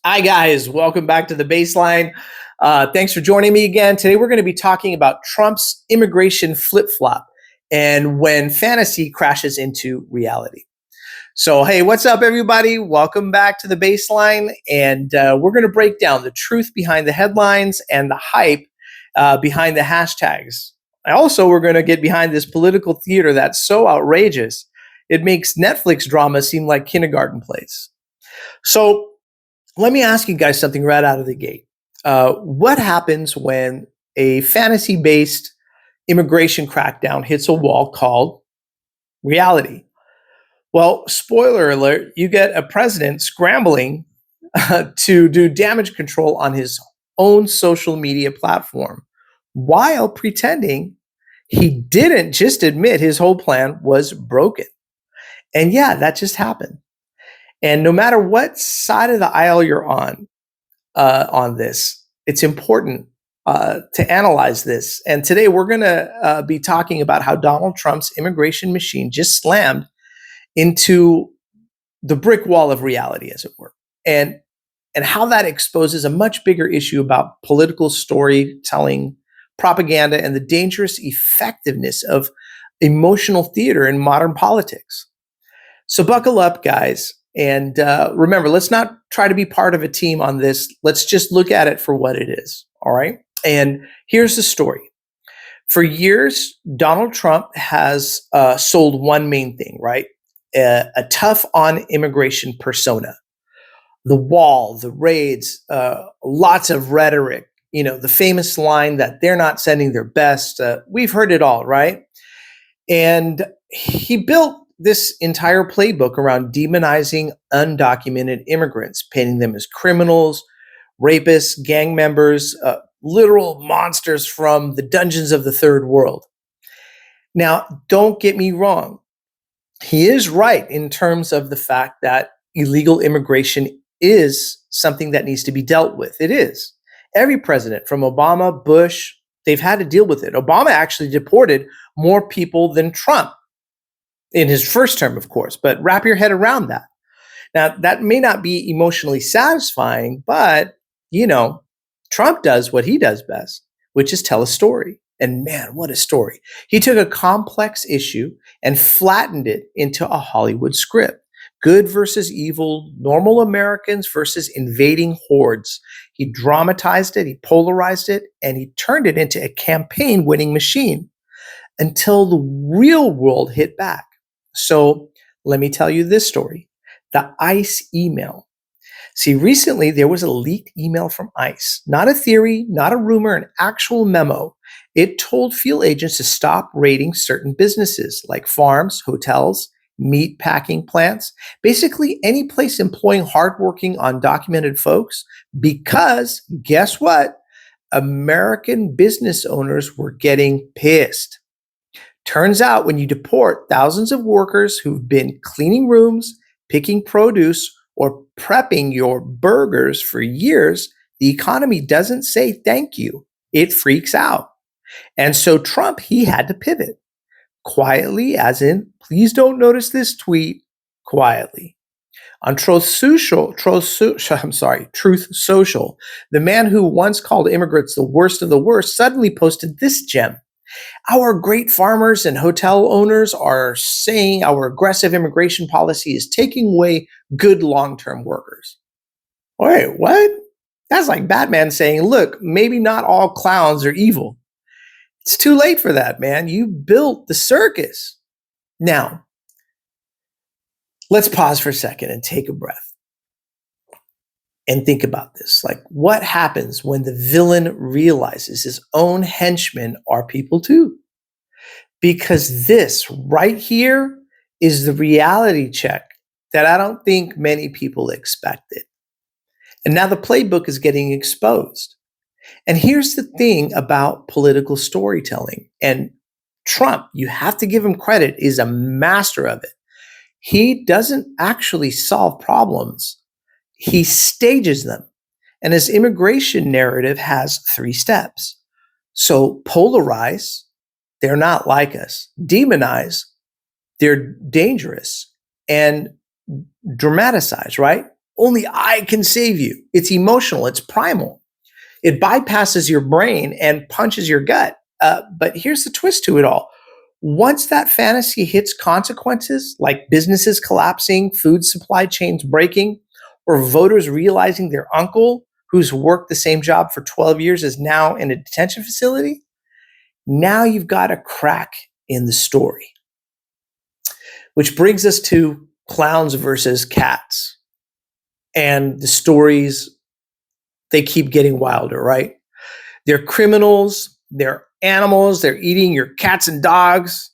Hi, guys. Welcome back to the baseline. Thanks for joining me again. Today, we're going to be talking about Trump's immigration flip flop and when fantasy crashes into reality. So, hey, what's up, everybody? Welcome back to the baseline. And we're going to break down the truth behind the headlines and the hype behind the hashtags. Also, we're going to get behind this political theater that's so outrageous, it makes Netflix drama seem like kindergarten plays. So, let me ask you guys something right out of the gate. What happens when a fantasy based immigration crackdown hits a wall called reality? Well, spoiler alert, you get a president scrambling to do damage control on his own social media platform while pretending he didn't just admit his whole plan was broken. And yeah, that just happened. And no matter what side of the aisle you're on this, it's important to analyze this. And today we're going to be talking about how Donald Trump's immigration machine just slammed into the brick wall of reality, as it were, and how that exposes a much bigger issue about political storytelling, propaganda, and the dangerous effectiveness of emotional theater in modern politics. So buckle up, guys. And remember, let's not try to be part of a team on this. Let's just look at it for what it is. All right. And here's the story. For years, Donald Trump has sold one main thing, right? A tough on immigration persona. The wall, the raids, lots of rhetoric, the famous line that they're not sending their best. We've heard it all, right? And he built this entire playbook around demonizing undocumented immigrants, painting them as criminals, rapists, gang members, literal monsters from the dungeons of the third world. Now, don't get me wrong. He is right in terms of the fact that illegal immigration is something that needs to be dealt with. It is. Every president, from Obama, Bush, they've had to deal with it. Obama actually deported more people than Trump in his first term, of course, but wrap your head around that. Now, that may not be emotionally satisfying, but, Trump does what he does best, which is tell a story. And man, what a story. He took a complex issue and flattened it into a Hollywood script. Good versus evil, normal Americans versus invading hordes. He dramatized it, he polarized it, and he turned it into a campaign winning machine until the real world hit back. So let me tell you this story, the ICE email. See, recently there was a leaked email from ICE, not a theory, not a rumor, an actual memo. It told field agents to stop raiding certain businesses like farms, hotels, meat packing plants, basically any place employing hardworking, undocumented folks, because guess what? American business owners were getting pissed. Turns out when you deport thousands of workers who've been cleaning rooms, picking produce, or prepping your burgers for years, the economy doesn't say thank you. It freaks out. And so Trump, he had to pivot quietly, as in, please don't notice this tweet, quietly. On Truth Social, the man who once called immigrants the worst of the worst suddenly posted this gem. Our great farmers and hotel owners are saying our aggressive immigration policy is taking away good long-term workers. Wait, what? That's like Batman saying, look, maybe not all clowns are evil. It's too late for that, man. You built the circus. Now, let's pause for a second and take a breath and think about this. Like, what happens when the villain realizes his own henchmen are people too? Because this right here is the reality check that I don't think many people expected. And now the playbook is getting exposed. And here's the thing about political storytelling. And Trump, you have to give him credit, is a master of it. He doesn't actually solve problems. He stages them. And his immigration narrative has 3 steps. So polarize, they're not like us. Demonize, they're dangerous. And dramatize, right? Only I can save you. It's emotional, it's primal. It bypasses your brain and punches your gut. But here's the twist to it all. Once that fantasy hits consequences like businesses collapsing, food supply chains breaking, or voters realizing their uncle, who's worked the same job for 12 years, is now in a detention facility, now you've got a crack in the story. Which brings us to clowns versus cats. And the stories, they keep getting wilder, right? They're criminals, they're animals, they're eating your cats and dogs.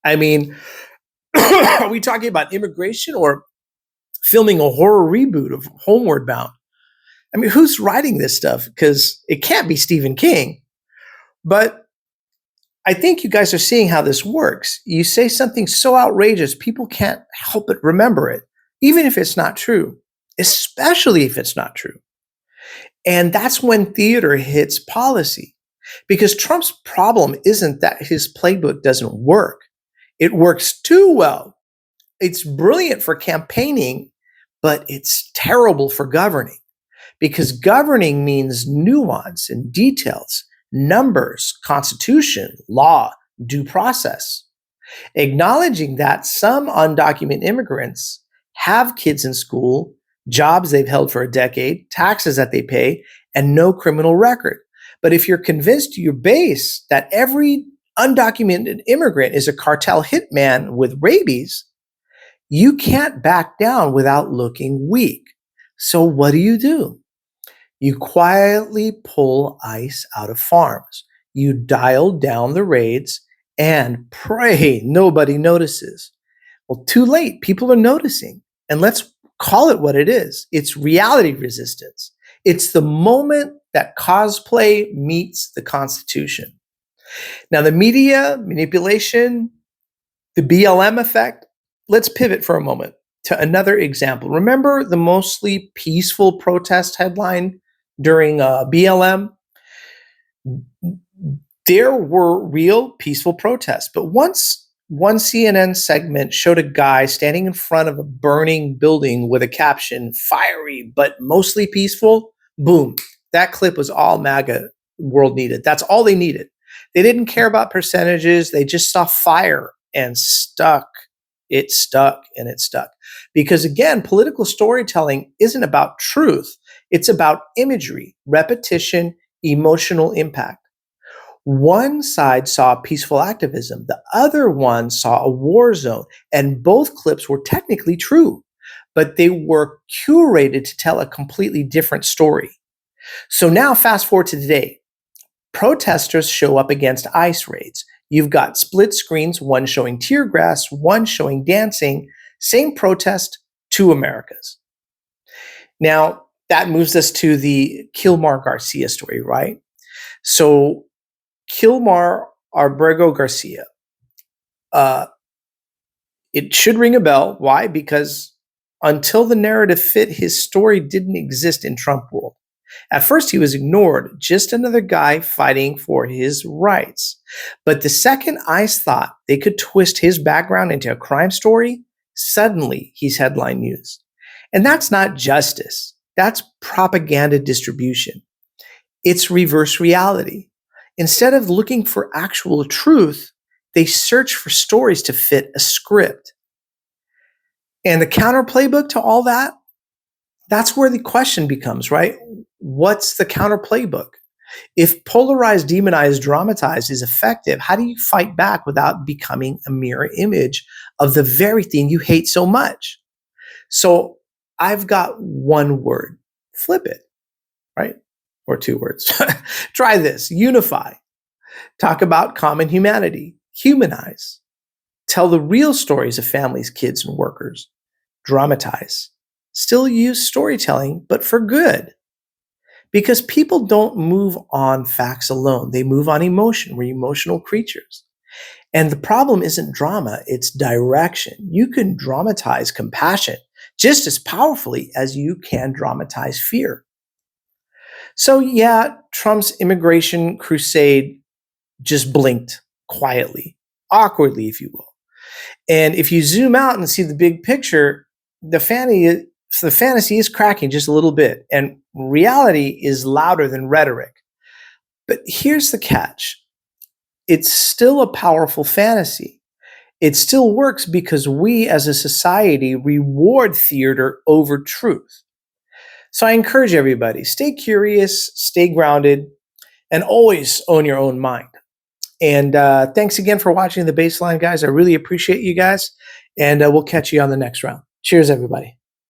I mean, are we talking about immigration or filming a horror reboot of Homeward Bound? I mean, who's writing this stuff? Because it can't be Stephen King. But I think you guys are seeing how this works. You say something so outrageous, people can't help but remember it, even if it's not true, especially if it's not true. And that's when theater hits policy. Because Trump's problem isn't that his playbook doesn't work. It works too well. It's brilliant for campaigning, but it's terrible for governing. Because governing means nuance and details, numbers, constitution, law, due process. Acknowledging that some undocumented immigrants have kids in school, jobs they've held for a decade, taxes that they pay, and no criminal record. But if you're convinced to your base that every undocumented immigrant is a cartel hitman with rabies, you can't back down without looking weak. So what do? You quietly pull ICE out of farms. You dial down the raids and pray nobody notices. Well, too late. People are noticing. And let's call it what it is. It's reality resistance. It's the moment that cosplay meets the Constitution. Now, the media manipulation, the BLM effect, let's pivot for a moment to another example. Remember the mostly peaceful protest headline during BLM? There were real peaceful protests, but once one CNN segment showed a guy standing in front of a burning building with a caption, "Fiery but mostly peaceful," boom, that clip was all MAGA world needed. That's all they needed. They didn't care about percentages. They just saw fire and stuck. It stuck and it stuck. Because again, political storytelling isn't about truth. It's about imagery, repetition, emotional impact. One side saw peaceful activism. The other one saw a war zone. And both clips were technically true, but they were curated to tell a completely different story. So now fast forward to today. Protesters show up against ICE raids. You've got split screens, one showing tear gas, one showing dancing. Same protest, two Americas. Now, that moves us to the Kilmar Garcia story, right? So Kilmar Arbrego Garcia. It should ring a bell. Why? Because until the narrative fit, his story didn't exist in Trump world. At first, he was ignored, just another guy fighting for his rights. But the second ICE thought they could twist his background into a crime story, suddenly he's headline news. And that's not justice. That's propaganda distribution. It's reverse reality. Instead of looking for actual truth, they search for stories to fit a script. And the counter playbook to all that, that's where the question becomes, right? What's the counter playbook? If polarized, demonized, dramatized is effective, how do you fight back without becoming a mirror image of the very thing you hate so much? So I've got one word, flip it, right? Or two words. Try this, unify. Talk about common humanity, humanize. Tell the real stories of families, kids, and workers. Dramatize. Still use storytelling, but for good. Because people don't move on facts alone. They move on emotion. We're emotional creatures. And the problem isn't drama, it's direction. You can dramatize compassion just as powerfully as you can dramatize fear. So yeah, Trump's immigration crusade just blinked quietly, awkwardly, if you will. And if you zoom out and see the big picture, the So the fantasy is cracking just a little bit, and reality is louder than rhetoric. But here's the catch. It's still a powerful fantasy. It still works because we as a society reward theater over truth. So I encourage everybody, stay curious, stay grounded, and always own your own mind. And thanks again for watching The Baseline, guys. I really appreciate you guys. And we'll catch you on the next round. Cheers, everybody.